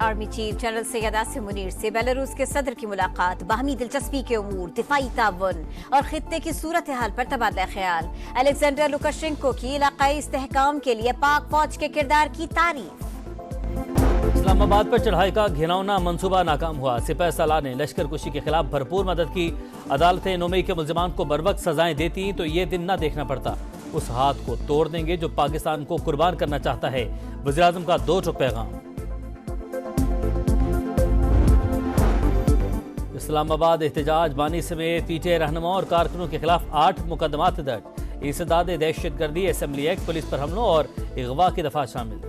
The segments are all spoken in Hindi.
Army chief general Syed Asim Munir से बेलारूस के सदर की मुलाकात, बाहमी दिलचस्पी के उमूर, दिफाई ताउन और खित्ते की सूरत हाल पर तबादला ख्याल। अलेक्जेंडर लुकाशेंको की इलाकाई इस्तेहकाम के लिए पाक फौज के किरदार की तारीफ। इस्लामाबाद पर चढ़ाई का घिनौना मंसूबा नाकाम हुआ। सिपह सलाह ने लश्कर कुशी के खिलाफ भरपूर मदद की। अदालतें 9 मई के मुल्जिमान को बरवक्त सजाएं देती तो ये दिन न देखना पड़ता। उस हाथ को तोड़ देंगे जो पाकिस्तान को कुर्बान करना चाहता है। वज़ीर-ए-आज़म का 2 टूक पैगाम। इस्लामाबाद एहतजाज, बानी समेत पीटीआई रहनुमा और कारकुनों के खिलाफ 8 मुकदमात दर्ज। इस्तेदाद दहशतगर्दी, असेंबली एक्ट, पुलिस पर हमलों और अगवा की दफा शामिल।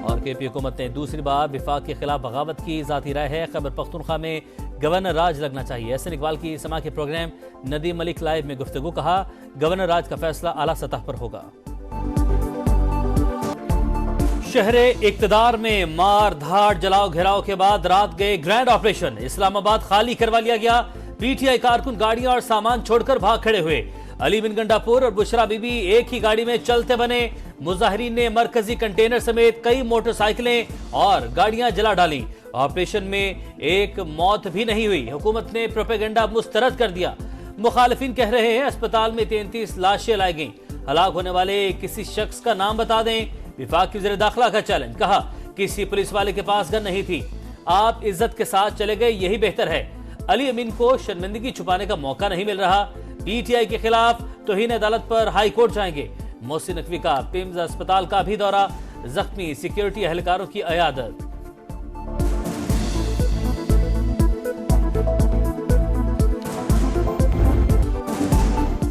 और केपी हुकूमत ने दूसरी बार विफाक के खिलाफ बगावत की। जाती राय है खैबर पख्तूनख्वा में गवर्नर राज लगना चाहिए। एहसन इकबाल की समा के प्रोग्राम नदीम मलिक लाइव में गुफ्तगू, कहा गवर्नर राज का फैसला आला सतह पर होगा। शहरे इक्तदार में मार धाड़ जलाओ घेराव के बाद रात गए ग्रैंड ऑपरेशन। इस्लामाबाद खाली करवा लिया गया। पीटीआई कारकुन गाड़ियां और सामान छोड़कर भाग खड़े हुए। अली बिन गंडापुर और बुशरा बीबी एक ही गाड़ी में चलते बने। मुजाहिरीन ने मरकजी कंटेनर समेत कई मोटरसाइकिलें और गाड़ियां जला डाली। ऑपरेशन में एक मौत भी नहीं हुई। हुकूमत ने प्रोपेगेंडा मुस्तरद कर दिया। मुखालिफिन कह रहे हैं अस्पताल में 33 लाशें लाई गईं। हलाक होने वाले किसी शख्स का नाम बता दें। विफाक की वज़ीर दाखिला का चैलेंज, कहा किसी पुलिस वाले के पास गन नहीं थी, आप इज्जत के साथ चले गए, यही बेहतर है। अली अमीन को शर्मिंदगी छुपाने का मौका नहीं मिल रहा। पीटीआई के खिलाफ तौहीन अदालत पर हाई कोर्ट जाएंगे। मोहसिन नकवी का पिम्स अस्पताल का भी दौरा, जख्मी सिक्योरिटी एहलकारों की अयादत।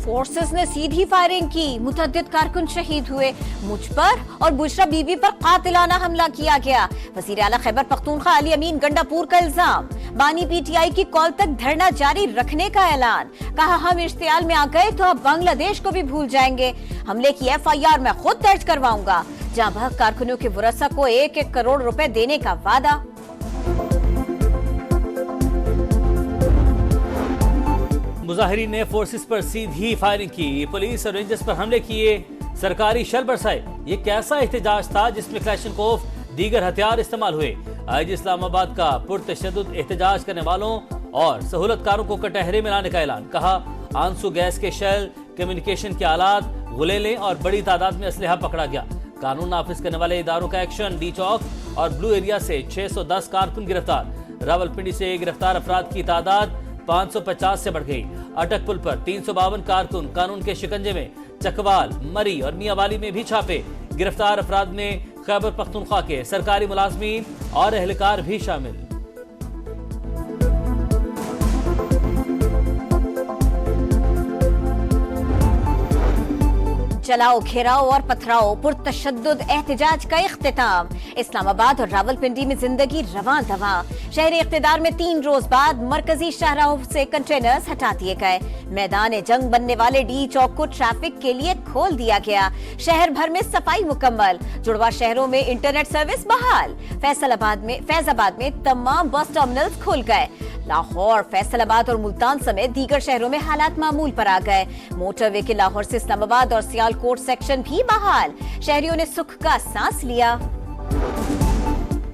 फोर्सेस ने सीधी फायरिंग की, मुतअद्दिद कारकुन शहीद हुए। मुझ पर और बुशरा बीबी पर कातिलाना हमला किया गया। वज़ीर आला खैबर पख्तूनख्वा अली अमीन गंडापुर का इल्जाम। बानी पीटीआई की कॉल तक धरना जारी रखने का ऐलान। कहा हम इश्तियाल में आ गए तो अब बांग्लादेश को भी भूल जाएंगे। हमले की FIR मैं खुद दर्ज करवाऊंगा। जहां बहक कारकुनों के वरसा को 1-1 करोड़ रुपए देने का वादा। मुजाहिरीन ने फोर्सेस पर सीधी फायरिंग की। पुलिस और रेंजर्स पर हमले किए, सरकारी शल बरसाए। ये कैसा एहतजाज था जिसमें क्लैशनकोफ दीगर हथियार इस्तेमाल हुए। आज इस्लामाबाद का पुरतशद्दुद एहतजाज करने वालों और सहूलतकारों को कटहरे में लाने का ऐलान। कहा आंसू गैस के शेल, कम्युनिकेशन के आलात, गुलेलें और बड़ी तादाद में असलहा पकड़ा गया। कानून नाफिज करने वाले इदारों का एक्शन। डी चौक और ब्लू एरिया से 610 कारकुन गिरफ्तार। रावलपिंडी से गिरफ्तार अफराद की तादाद 550 से बढ़ गई। अटक पुल पर 352 कारकुन कानून के शिकंजे में। चकवाल, मरी और मियावाली में भी छापे। गिरफ्तार अफराद में खैबर पख्तूनख्वा के सरकारी मुलाजमीन और एहलकार भी शामिल। जलाओ घेराओ और पथराओ, पुरतशद्दुद एहतजाज का इख्तिताम। इस्लामाबाद और रावलपिंडी में जिंदगी रवां दवा। शहरी इख्तिदार में 3 रोज बाद मरकजी शाहराहों से कंटेनर्स हटा दिए गए। मैदान जंग बनने वाले डी चौक को ट्रैफिक के लिए खोल दिया गया। शहर भर में सफाई मुकम्मल। जुड़वा शहरों में इंटरनेट सर्विस बहाल। फैजाबाद में तमाम बस टर्मिनल्स खुल गए। लाहौर, फैसलाबाद और मुल्तान समेत दीगर शहरों में हालात मामूल पर आ गए। मोटरवे के लाहौर से इस्लामाबाद और सियालकोट सेक्शन भी बहाल। शहरियों ने सुख का सांस लिया।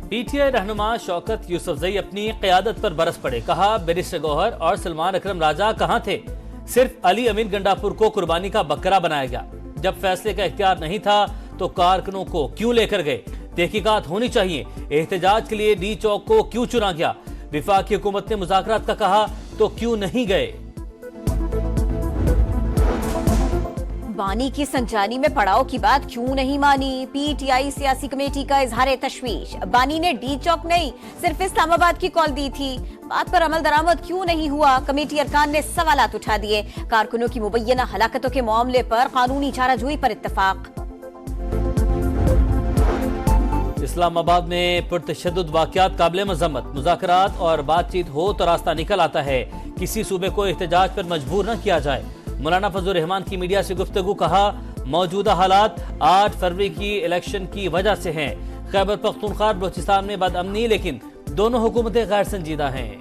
पीटीआई रहनुमा शौकत यूसुफजई अपनी क़यादत पर बरस पड़े। कहा बैरिस्टर गौहर और सलमान अकरम राजा कहां थे? सिर्फ अली अमीन गंडापुर को कुर्बानी का बकरा बनाया गया। जब फैसले का इख्तियार नहीं था तो कारकुनों को क्यों लेकर गए? तहकीकात होनी चाहिए। एहतजाज के लिए डी चौक को क्यों चुना गया? विफाकी हुकूमत ने मुज़ाकरात का कहा तो क्यों नहीं गए? बानी की संजानी में पड़ाव की बात क्यों नहीं मानी? पीटीआई सियासी कमेटी का इजहार तशवीश। बानी ने डी चौक नहीं सिर्फ इस्लामाबाद की कॉल दी थी। बात पर अमल दरामद क्यों नहीं हुआ? कमेटी अरकान ने सवालात उठा दिए। कारकुनों की मुबैयना हलाकतों के मामले पर कानूनी चाराजोई पर इत्तफाक। इस्लामाबाद में पुरतशद्दुद वाक़यात काबिल मज़म्मत। मुज़ाकरात और बातचीत हो तो रास्ता निकल आता है। किसी सूबे को एहतजाज पर मजबूर न किया जाए। मौलाना फजलुर रहमान की मीडिया से गुफ्तगू। कहा मौजूदा हालात 8 फरवरी की इलेक्शन की वजह से हैं। खैबर पख्तूनख्वा और बलूचिस्तान में बदअमनी, लेकिन दोनों हुकूमतें गैर संजीदा हैं।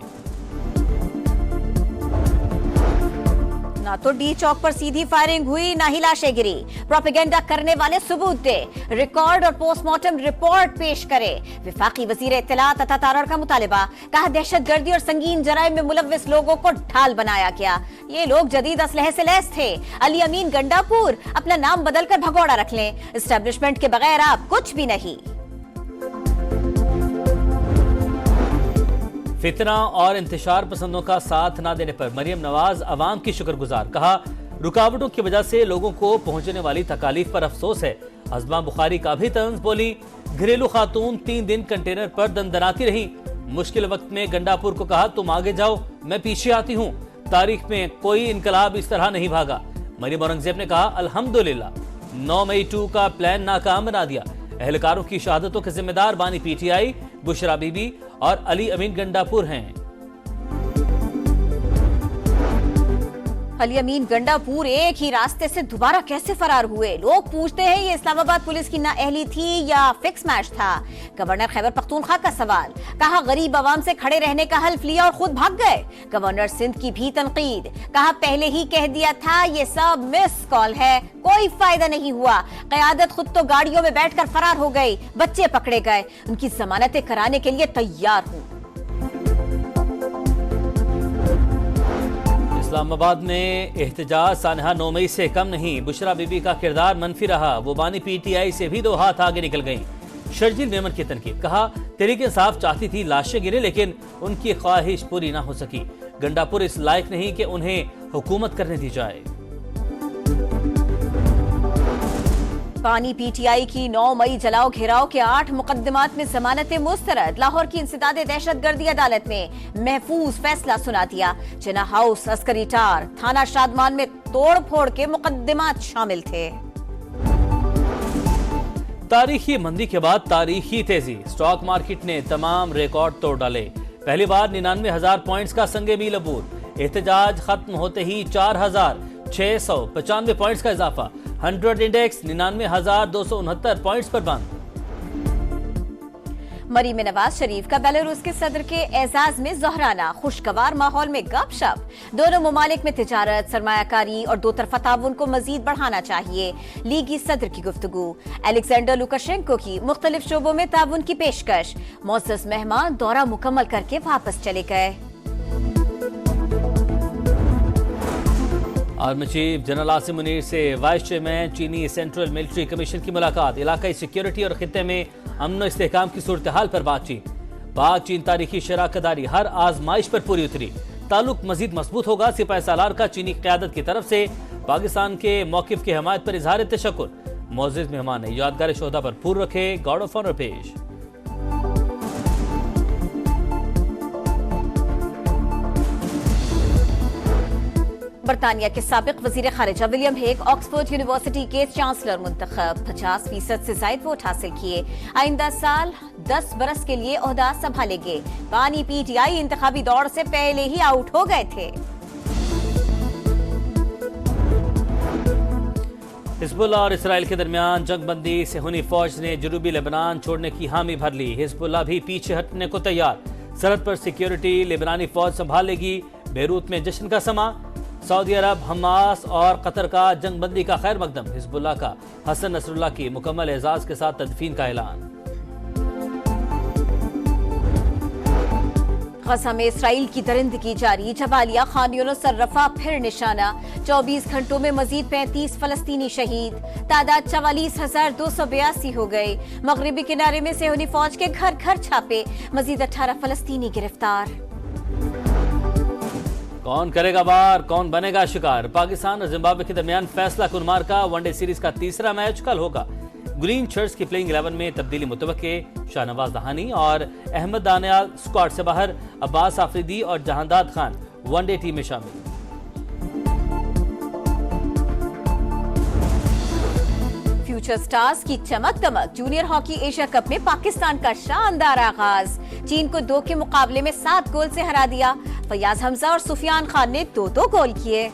ना तो डी चौक पर सीधी फायरिंग हुई, ना ही लाशें गिरी। प्रोपेगेंडा करने वाले सबूत दे, रिकॉर्ड और पोस्टमार्टम रिपोर्ट पेश करे। विफाकी वजीर इत्तलात अता तारड़ का मुतालिबा, कहा दहशतगर्दी और संगीन जराइम में मुलव्विस लोगों को ढाल बनाया गया। ये लोग जदीद असलहे से लैस थे। अली अमीन गंडापुर अपना नाम बदलकर भगोड़ा रख लें, एस्टेब्लिशमेंट के बगैर आप कुछ भी नहीं। फितना और इंतशार पसंदों का साथ न देने पर मरियम नवाज अवाम की शुक्रगुजार, कहा रुकावटों की वजह से लोगों को पहुंचने वाली तकालीफ पर अफसोस है। अज़मा बुखारी का भी तंज बोली, घरेलू खातून 3 दिन कंटेनर पर दंदनाती रही। मुश्किल वक्त में गंडापुर को कहा तुम आगे जाओ, मैं पीछे आती हूँ। तारीख में कोई इनकलाब इस तरह नहीं भागा। मरियम औरंगजेब ने कहा अल्हम्दुलिल्लाह 9 मई 2 का प्लान नाकाम बना दिया। एहलकारों की शहादतों के जिम्मेदार बानी पीटीआई, बुशरा बीबी और अली अमीन गंडापुर हैं। अली अमीन गंडापुर एक ही रास्ते से दोबारा कैसे फरार हुए? लोग पूछते हैं ये इस्लामाबाद पुलिस की नाअहली थी या फिक्स मैच था। गवर्नर खैबर पख्तूनख्वा का सवाल, कहा गरीब आवाम से खड़े रहने का हल्फ लिया और खुद भाग गए। गवर्नर सिंध की भी तनकीद, कहा पहले ही कह दिया था ये सब मिस कॉल है, कोई फायदा नहीं हुआ। क़यादत खुद तो गाड़ियों में बैठकर फरार हो गई, बच्चे पकड़े गए, उनकी जमानतें कराने के लिए तैयार हूँ। इस्लामाबाद में एहतजाज सानहा 9 मई से कम नहीं। बुशरा बीबी का किरदार मनफी रहा, वो बानी पीटीआई से भी 2 हाथ आगे निकल गईं। शर्जील मेमन की तनकीद, कहा तहरीक इंसाफ चाहती थी लाशें गिरे लेकिन उनकी ख्वाहिश पूरी ना हो सकी। गंडापुर इस लायक नहीं कि उन्हें हुकूमत करने दी जाए। पानी पीटीआई की 9 मई जलाओ घेराव के 8 मुकदमात में जमानतें मुस्तरद। लाहौर की इंसदादे दहशतगर्दी अदालत ने महफूज फैसला सुना दिया। जिना हाउस, अस्करी टार, थाना शादमान में तोड़ फोड़ के मुकदमात शामिल थे। तारीखी मंदी के बाद तारीखी तेजी, स्टॉक मार्केट ने तमाम रिकॉर्ड तोड़ डाले। पहली बार 99,000 पॉइंट्स का संगे मील अबूर। एहतजाज खत्म होते ही 4,695 पॉइंट्स का इजाफा। 100 इंडेक्स 99,269 पॉइंट्स पर बंद। मरी में नवाज शरीफ का बेलारूस के सदर के एजाज में जोहराना। खुशगवार माहौल में गपशप। दोनों ममालिक में तिजारत, सरमायाकारी और दो तरफा ताउन को मजीद बढ़ाना चाहिए। लीगी सदर की गुफ्तगू। अलेक्जेंडर लुकाशेंको की मुख्तलिफ शोबों में ताउन की पेशकश। मोअज़्ज़ज़ मेहमान दौरा मुकम्मल करके वापस चले गए। Army chief general Asim Munir से वाइस चेयरमैन चीनी सेंट्रल मिलिट्री कमीशन की मुलाकात। इलाकाई सिक्योरिटी और खित्ते में अमन इस्तेहकाम की सूरत हाल पर बातचीत। पाक चीन तारीखी शराकतदारी हर आजमाइश पर पूरी उतरी। ताल्लुक मजीद मजबूत होगा। सिपाही सालार का चीनी क़यादत की तरफ से पाकिस्तान के मौक़िफ़ की हमायत पर इजहार तशक्कुर। मुअज़्ज़िज़ मेहमान ने यादगार शोहदा पर फूल रखे, गार्ड ऑफ ऑनर पेश। बरतानिया के साबिक वजीर खारिजा विलियम हेग ऑक्सफोर्ड यूनिवर्सिटी के चांसलर मुंतखब। 50% से जायद वोट हासिल किए। आइंदा साल 10 बरस के लिए ओहदा संभालेंगे। बानी पीटीआई इंतखाबी दौड़ से पहले ही आउट हो गए थे। हिजबुल्लाह और इसराइल के दरमियान जंगबंदी सेहूनी फौज ने जनूबी लेबनान छोड़ने की हामी भर ली। हिजबुल्लाह भी पीछे हटने को तैयार। सरहद पर सिक्योरिटी लेबनानी फौज संभालेगी। बेरूत में जश्न का समा। सऊदी अरब, हमास और कतर का जंगबंदी का खैर मकदम। हिजबुल्लाह का हसन नसरुल्लाह की मुकम्मल एजाज के साथ तदफीन का ऐलान। गजा में इसराइल की दरिंदगी जारी। जबालिया, खान यूनिस और रफा फिर निशाना। 24 घंटों में मजीद 35 फलस्तीनी शहीद। तादाद 44,282 हो गई। मगरबी किनारे में सेहूनी फौज के घर घर छापे। मजीद 18 फलस्तीनी गिरफ्तार। कौन करेगा वार, कौन बनेगा शिकार? पाकिस्तान और जिम्बाब्वे के दरमियान फैसला कुन मार का वनडे सीरीज का तीसरा मैच कल होगा। ग्रीन शर्ट्स की प्लेइंग 11 में तब्दीली मुतवक्के। शाहनवाज दहानी और अहमद दानियाल स्क्वाड से बाहर। अब्बास आफरीदी और जहांदाद खान वनडे टीम में शामिल। फ्यूचर स्टार्स की चमक दमक। जूनियर हॉकी एशिया कप में पाकिस्तान का शानदार आगाज। चीन को 2 के मुकाबले में 7 गोल से हरा दिया। फयाज हमजा और सुफियान खान ने 2-2 गोल किए।